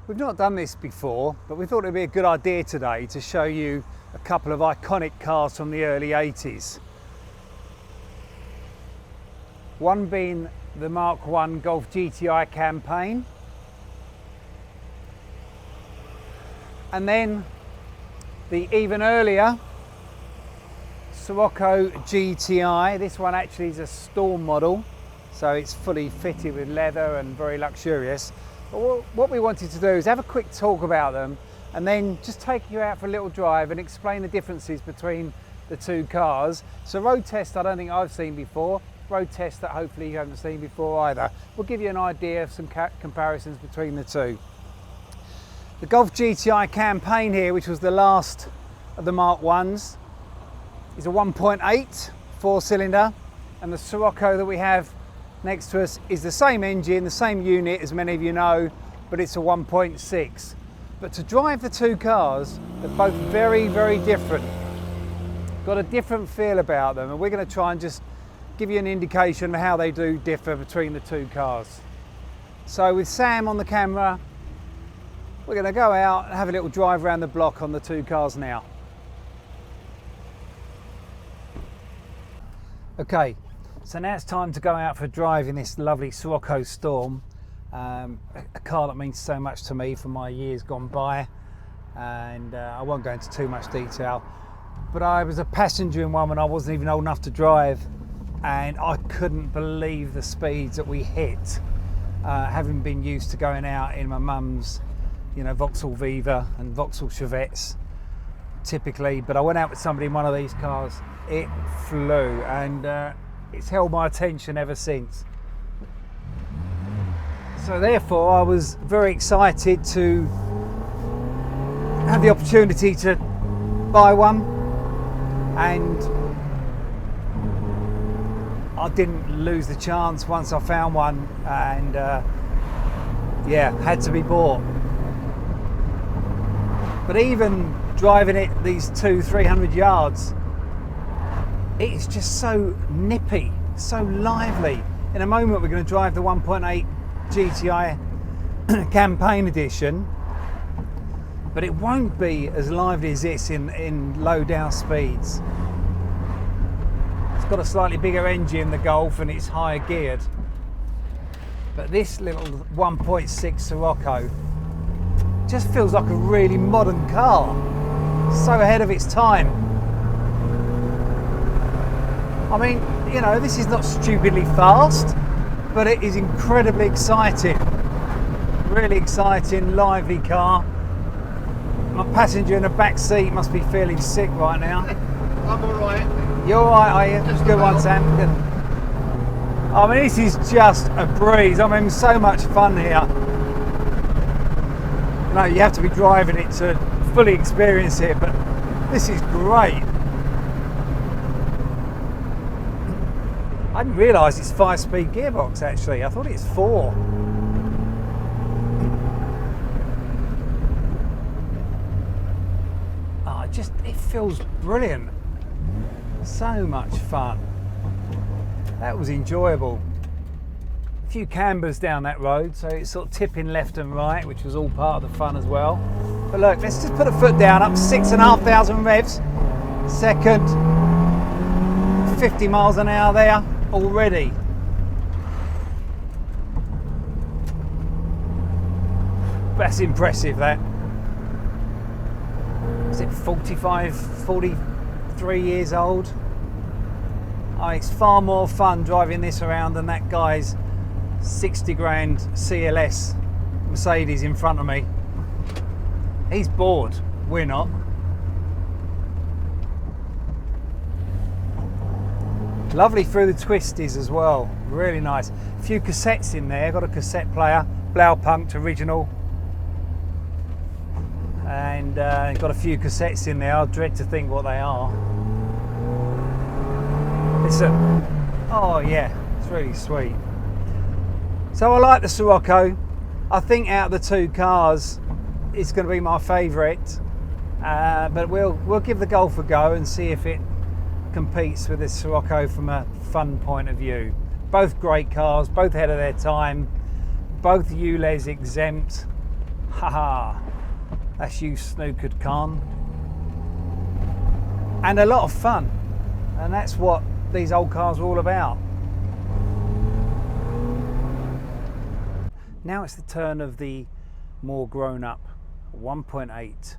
We've not done this before, but we thought it'd be a good idea today to show you a couple of iconic cars from the early 80s. One being the Mk1 Golf GTI campaign, and then the even earlier Scirocco GTI. This one actually is a Storm model, so it's fully fitted with leather and very luxurious. But what we wanted to do is have a quick talk about them and then just take you out for a little drive and explain the differences between the two cars. So road test I don't think I've seen before, road test that hopefully you haven't seen before either. We'll give you an idea of some comparisons between the two. The Golf GTI campaign here, which was the last of the Mk1s, is a 1.8 4-cylinder, and the Scirocco that we have next to us is the same engine, the same unit as many of you know, but it's a 1.6. But to drive the two cars, they're both very, very different. Got a different feel about them, and we're going to try and just give you an indication of how they do differ between the two cars. So with Sam on the camera, we're going to go out and have a little drive around the block on the two cars now. Okay, so now it's time to go out for a drive in this lovely Scirocco Storm, a car that means so much to me from my years gone by, and I won't go into too much detail, but I was a passenger in one when I wasn't even old enough to drive, and I couldn't believe the speeds that we hit, having been used to going out in my mum's, you know, Vauxhall Viva and Vauxhall Chevettes typically, but I went out with somebody in one of these cars. It flew, and it's held my attention ever since. So therefore I was very excited to have the opportunity to buy one, and I didn't lose the chance once I found one, and yeah, had to be bought. But even driving it these 200-300 yards, it's just so nippy, so lively. In a moment we're going to drive the 1.8 GTI campaign edition, but it won't be as lively as this in low down speeds. It's got a slightly bigger engine, the Golf, and it's higher geared. But this little 1.6 Scirocco just feels like a really modern car, so ahead of its time. I mean, you know, this is not stupidly fast, but it is incredibly exciting. Really exciting, lively car. My passenger in the back seat must be feeling sick right now. I'm alright. You're alright, are you? Just good one, Sam. Good. I mean, this is just a breeze. I'm having so much fun here. You know, you have to be driving it to fully experience it, but this is great. I didn't realise it's 5-speed gearbox actually. I thought it's 4. Oh, it feels brilliant. So much fun. That was enjoyable. A few cambers down that road, so it's sort of tipping left and right, which was all part of the fun as well. But look, let's just put a foot down, up 6,500 revs. Second, 50 miles an hour there already. That's impressive, that. Is it 45, 43 years old? Oh, it's far more fun driving this around than that guy's 60 grand CLS Mercedes in front of me. He's bored, we're not. Lovely through the twisties as well, really nice. A few cassettes in there, got a cassette player, Blaupunkt original. And got a few cassettes in there, I dread to think what they are. Oh yeah, it's really sweet. So I like the Scirocco. I think out of the two cars, it's going to be my favourite. But we'll give the Golf a go and see if it competes with the Scirocco from a fun point of view. Both great cars, both ahead of their time, both ULEZ exempt. Haha, that's you snookered, Khan. And a lot of fun, and that's what these old cars are all about. Now it's the turn of the more grown-up 1.8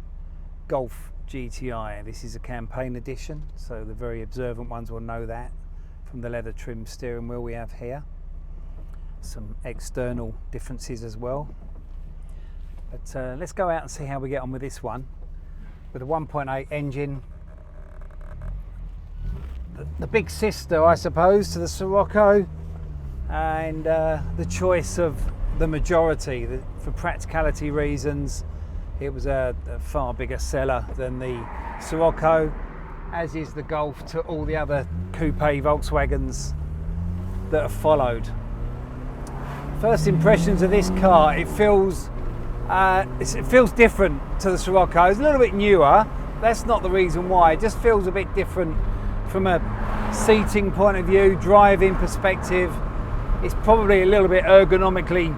Golf GTI. This is a campaign edition, so the very observant ones will know that from the leather trim steering wheel we have here. Some external differences as well. But let's go out and see how we get on with this one. With a 1.8 engine, the big sister, I suppose, to the Scirocco, and the choice of the majority. For practicality reasons, it was a far bigger seller than the Scirocco, as is the Golf to all the other coupe Volkswagens that have followed. First impressions of this car, it feels different to the Scirocco. It's a little bit newer. That's not the reason why. It just feels a bit different from a seating point of view, driving perspective. It's probably a little bit ergonomically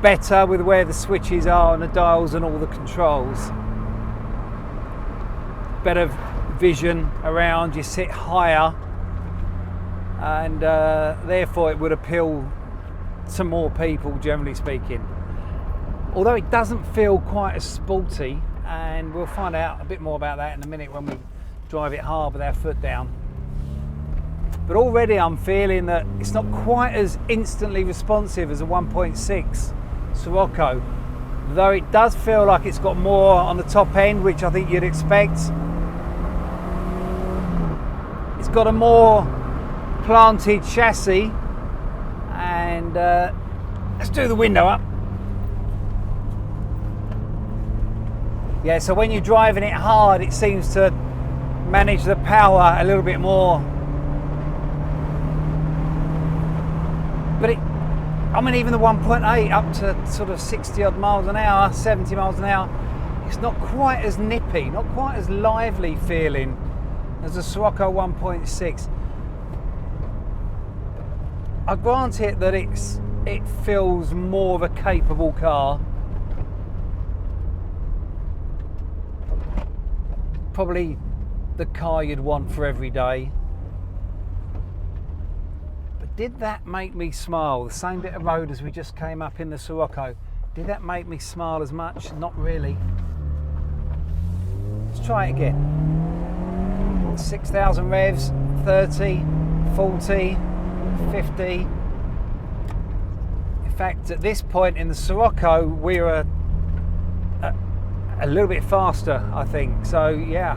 better with where the switches are and the dials and all the controls. Better vision around, you sit higher, and therefore it would appeal to more people, generally speaking. Although it doesn't feel quite as sporty, and we'll find out a bit more about that in a minute when we drive it hard with our foot down. But already I'm feeling that it's not quite as instantly responsive as a 1.6 Scirocco, though it does feel like it's got more on the top end, which I think you'd expect. It's got a more planted chassis, and let's do the window up. Yeah, so when you're driving it hard, it seems to manage the power a little bit more. But I mean, even the 1.8 up to sort of 60 odd miles an hour, 70 miles an hour, it's not quite as nippy, not quite as lively feeling as the Scirocco 1.6. I grant it that it feels more of a capable car. Probably the car you'd want for every day. But did that make me smile? The same bit of road as we just came up in the Scirocco. Did that make me smile as much? Not really. Let's try it again. 6,000 revs, 30, 40, 50. In fact, at this point in the Scirocco, we were a little bit faster, I think. So yeah,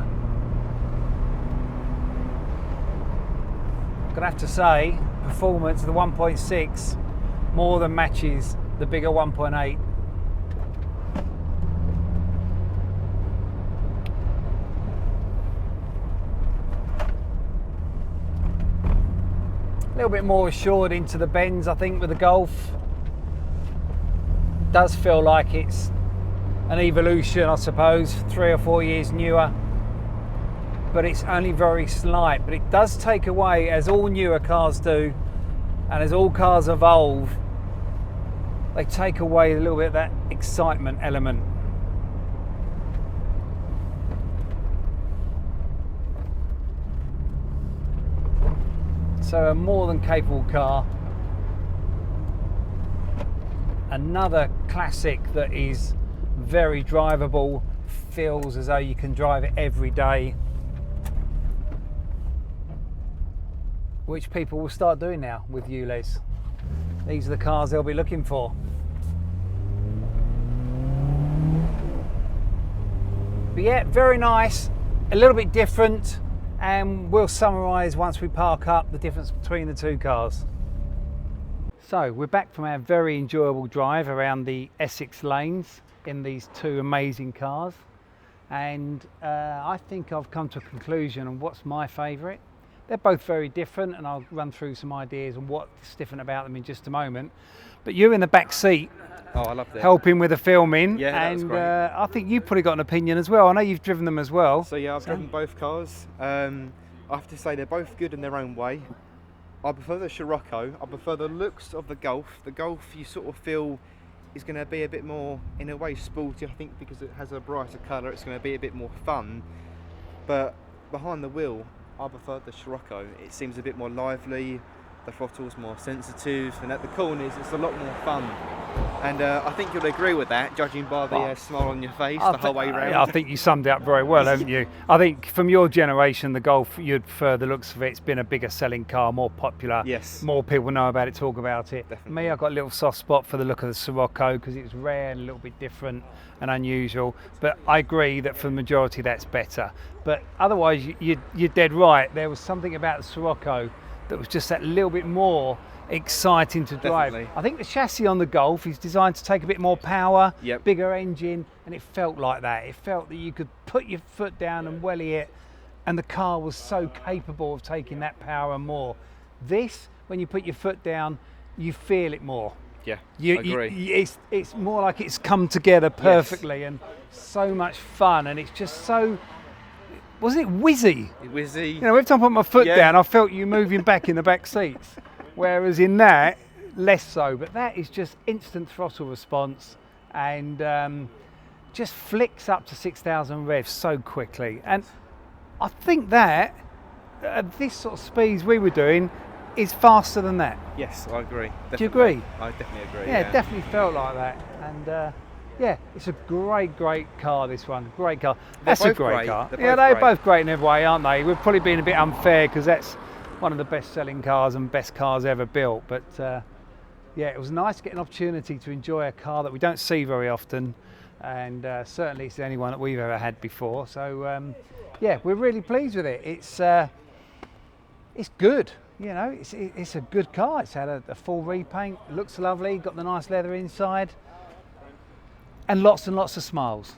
I'm gonna have to say, performance of the 1.6 more than matches the bigger 1.8. A little bit more assured into the bends, I think, with the Golf. It does feel like it's an evolution, I suppose, 3 or 4 years newer, but it's only very slight. But it does take away, as all newer cars do, and as all cars evolve, they take away a little bit of that excitement element. So a more than capable car. Another classic that is very drivable, feels as though you can drive it every day, which people will start doing now with ULEZ. These are the cars they'll be looking for. But yeah, very nice, a little bit different, and we'll summarise once we park up the difference between the two cars. So we're back from our very enjoyable drive around the Essex lanes in these two amazing cars, and I think I've come to a conclusion on what's my favourite. They're both very different, and I'll run through some ideas on what's different about them in just a moment. But you're in the back seat, I love that. helping with the filming, Yeah, that was and great. I think you've probably got an opinion as well. I know you've driven them as well. So yeah, I've driven both cars. I have to say they're both good in their own way. I prefer the Scirocco. I prefer the looks of the Golf. The Golf, you sort of feel is going to be a bit more, in a way, sporty. I think because it has a brighter colour, it's going to be a bit more fun. But behind the wheel, I prefer the Scirocco. It seems a bit more lively, the throttle's more sensitive, and at the corners it's a lot more fun. And I think you'll agree with that, judging by the smile on your face the whole way round. I think you summed it up very well, haven't you? I think from your generation, the Golf, you'd prefer the looks of it. It's been a bigger selling car, more popular. Yes. More people know about it, talk about it. Definitely. Me, I've got a little soft spot for the look of the Scirocco because it was rare and a little bit different and unusual. But I agree that for the majority, that's better. But otherwise, you're dead right. There was something about the Scirocco that was just that little bit more exciting to drive. Definitely. I think the chassis on the Golf is designed to take a bit more power, Yep. bigger engine, and it felt like that. It felt that you could put your foot down and welly it, and the car was so capable of taking that power and more. This, when you put your foot down, you feel it more. Yeah, I agree. It's more like it's come together perfectly and so much fun, and it's just so, wasn't it whizzy? Whizzy. You know, every time I put my foot Yeah. down, I felt you moving back in the back seats. Whereas in that, less so. But that is just instant throttle response and just flicks up to 6,000 revs so quickly. And I think that at this sort of speeds we were doing is faster than that. Yes, I agree. Do you agree? I definitely agree. Yeah, it definitely felt like that. And yeah, it's a great car, this one. Great car. That's a both great great. car. They're They're both both great in every way, aren't they? We've probably been a bit unfair because that's one of the best selling cars and best cars ever built. But yeah, it was nice to get an opportunity to enjoy a car that we don't see very often. And certainly it's the only one that we've ever had before. So yeah, we're really pleased with it. It's good. You know, it's a good car. It's had a full repaint. It looks lovely. Got the nice leather inside. And lots of smiles.